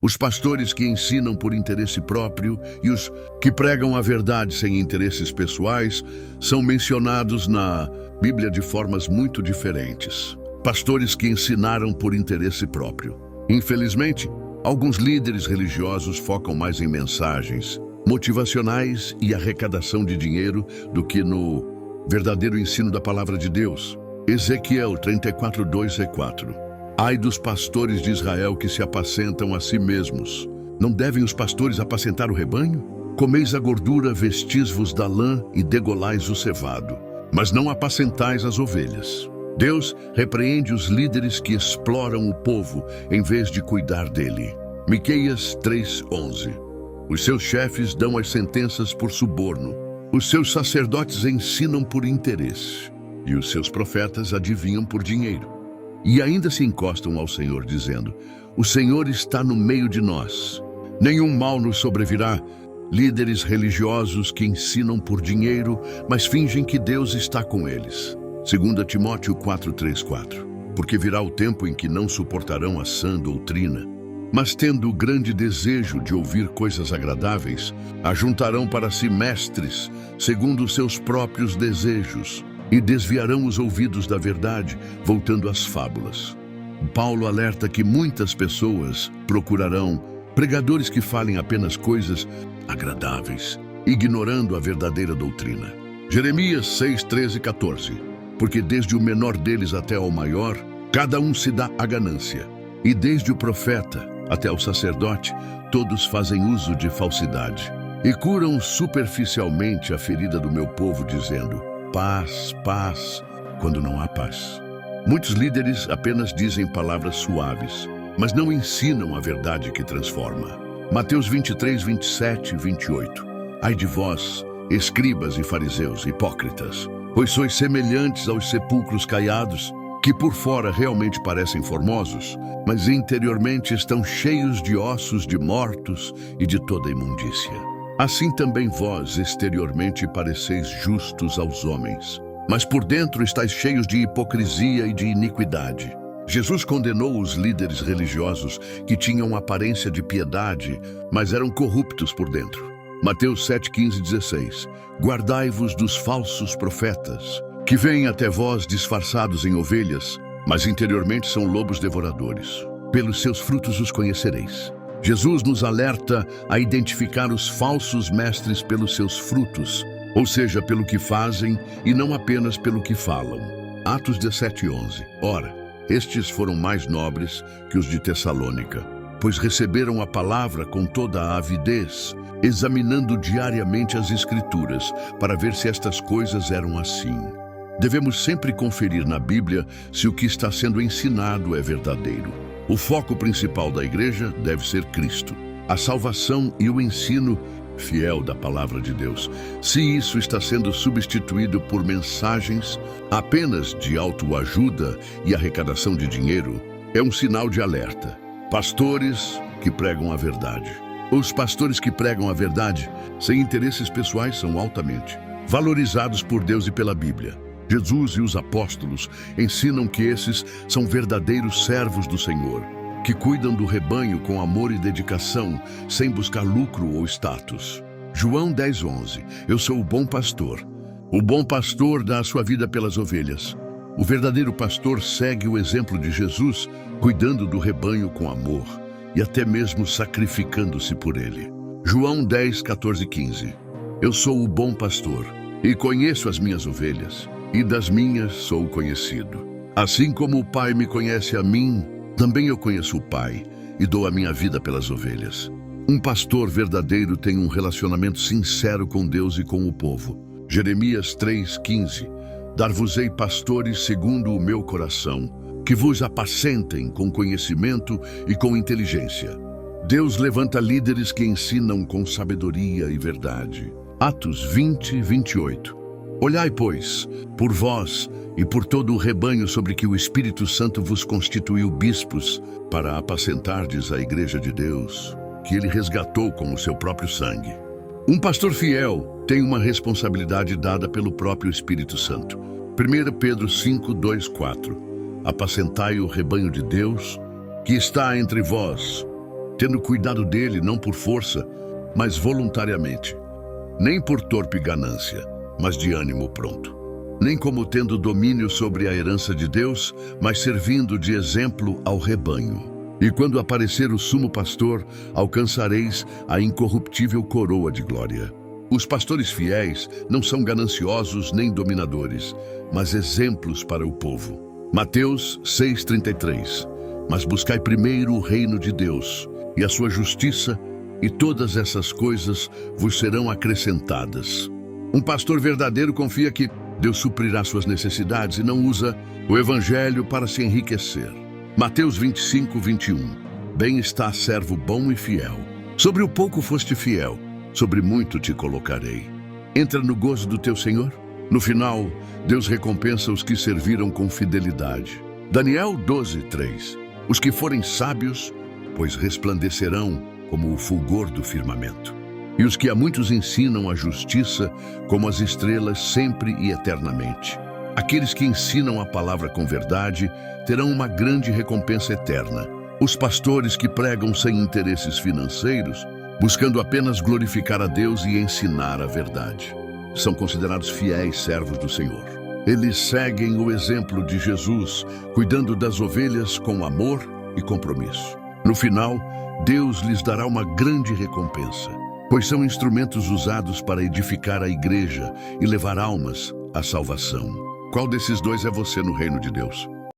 Os pastores que ensinam por interesse próprio e os que pregam a verdade sem interesses pessoais são mencionados na Bíblia de formas muito diferentes. Pastores que ensinaram por interesse próprio. Infelizmente, alguns líderes religiosos focam mais em mensagens motivacionais e arrecadação de dinheiro do que no verdadeiro ensino da palavra de Deus. Ezequiel 34:2-4. Ai dos pastores de Israel que se apacentam a si mesmos. Não devem os pastores apacentar o rebanho? Comeis a gordura, vestis-vos da lã e degolais o cevado, mas não apacentais as ovelhas. Deus repreende os líderes que exploram o povo em vez de cuidar dele. Miqueias 3:11. Os seus chefes dão as sentenças por suborno. Os seus sacerdotes ensinam por interesse. E os seus profetas adivinham por dinheiro. E ainda se encostam ao Senhor, dizendo: o Senhor está no meio de nós. Nenhum mal nos sobrevirá. Líderes religiosos que ensinam por dinheiro, mas fingem que Deus está com eles. 2 Timóteo 4:3-4. Porque virá o tempo em que não suportarão a sã doutrina, mas tendo grande desejo de ouvir coisas agradáveis, ajuntarão para si mestres, segundo os seus próprios desejos, e desviarão os ouvidos da verdade, voltando às fábulas. Paulo alerta que muitas pessoas procurarão pregadores que falem apenas coisas agradáveis, ignorando a verdadeira doutrina. Jeremias 6:13-14. Porque desde o menor deles até ao maior, cada um se dá a ganância. E desde o profeta até o sacerdote, todos fazem uso de falsidade. E curam superficialmente a ferida do meu povo, dizendo: paz, paz, quando não há paz. Muitos líderes apenas dizem palavras suaves, mas não ensinam a verdade que transforma. Mateus 23:27-28. Ai de vós, escribas e fariseus hipócritas, pois sois semelhantes aos sepulcros caiados, que por fora realmente parecem formosos, mas interiormente estão cheios de ossos de mortos e de toda imundícia. Assim também vós exteriormente pareceis justos aos homens, mas por dentro estáis cheios de hipocrisia e de iniquidade. Jesus condenou os líderes religiosos que tinham aparência de piedade, mas eram corruptos por dentro. Mateus 7:15-16. Guardai-vos dos falsos profetas, que vêm até vós disfarçados em ovelhas, mas interiormente são lobos devoradores. Pelos seus frutos os conhecereis. Jesus nos alerta a identificar os falsos mestres pelos seus frutos, ou seja, pelo que fazem e não apenas pelo que falam. Atos 17:11. Ora, estes foram mais nobres que os de Tessalônica, pois receberam a palavra com toda a avidez, examinando diariamente as Escrituras para ver se estas coisas eram assim. Devemos sempre conferir na Bíblia se o que está sendo ensinado é verdadeiro. O foco principal da igreja deve ser Cristo, a salvação e o ensino fiel da palavra de Deus. Se isso está sendo substituído por mensagens apenas de autoajuda e arrecadação de dinheiro, é um sinal de alerta. Pastores que pregam a verdade. Os pastores que pregam a verdade sem interesses pessoais são altamente valorizados por Deus e pela Bíblia. Jesus e os apóstolos ensinam que esses são verdadeiros servos do Senhor, que cuidam do rebanho com amor e dedicação, sem buscar lucro ou status. João 10:11. Eu sou o bom pastor. O bom pastor dá a sua vida pelas ovelhas. O verdadeiro pastor segue o exemplo de Jesus, cuidando do rebanho com amor e até mesmo sacrificando-se por ele. João 10:14-15. Eu sou o bom pastor e conheço as minhas ovelhas, e das minhas sou conhecido. Assim como o Pai me conhece a mim, também eu conheço o Pai e dou a minha vida pelas ovelhas. Um pastor verdadeiro tem um relacionamento sincero com Deus e com o povo. Jeremias 3:15. Dar-vos-ei pastores segundo o meu coração, que vos apacentem com conhecimento e com inteligência. Deus levanta líderes que ensinam com sabedoria e verdade. Atos 20:28. Olhai, pois, por vós e por todo o rebanho sobre que o Espírito Santo vos constituiu bispos, para apacentardes a igreja de Deus, que ele resgatou com o seu próprio sangue. Um pastor fiel tem uma responsabilidade dada pelo próprio Espírito Santo. 1 Pedro 5:2-4. Apacentai o rebanho de Deus, que está entre vós, tendo cuidado dele não por força, mas voluntariamente, nem por torpe ganância, mas de ânimo pronto. Nem como tendo domínio sobre a herança de Deus, mas servindo de exemplo ao rebanho. E quando aparecer o sumo pastor, alcançareis a incorruptível coroa de glória. Os pastores fiéis não são gananciosos nem dominadores, mas exemplos para o povo. Mateus 6,33. Mas buscai primeiro o reino de Deus e a sua justiça, e todas essas coisas vos serão acrescentadas. Um pastor verdadeiro confia que Deus suprirá suas necessidades e não usa o evangelho para se enriquecer. Mateus 25:21. Bem está, servo bom e fiel. Sobre o pouco foste fiel, sobre muito te colocarei. Entra no gozo do teu Senhor. No final, Deus recompensa os que serviram com fidelidade. Daniel 12:3. Os que forem sábios, pois resplandecerão como o fulgor do firmamento. E os que a muitos ensinam a justiça, como as estrelas sempre e eternamente. Aqueles que ensinam a palavra com verdade terão uma grande recompensa eterna. Os pastores que pregam sem interesses financeiros, buscando apenas glorificar a Deus e ensinar a verdade, são considerados fiéis servos do Senhor. Eles seguem o exemplo de Jesus, cuidando das ovelhas com amor e compromisso. No final, Deus lhes dará uma grande recompensa, pois são instrumentos usados para edificar a igreja e levar almas à salvação. Qual desses dois é você no reino de Deus?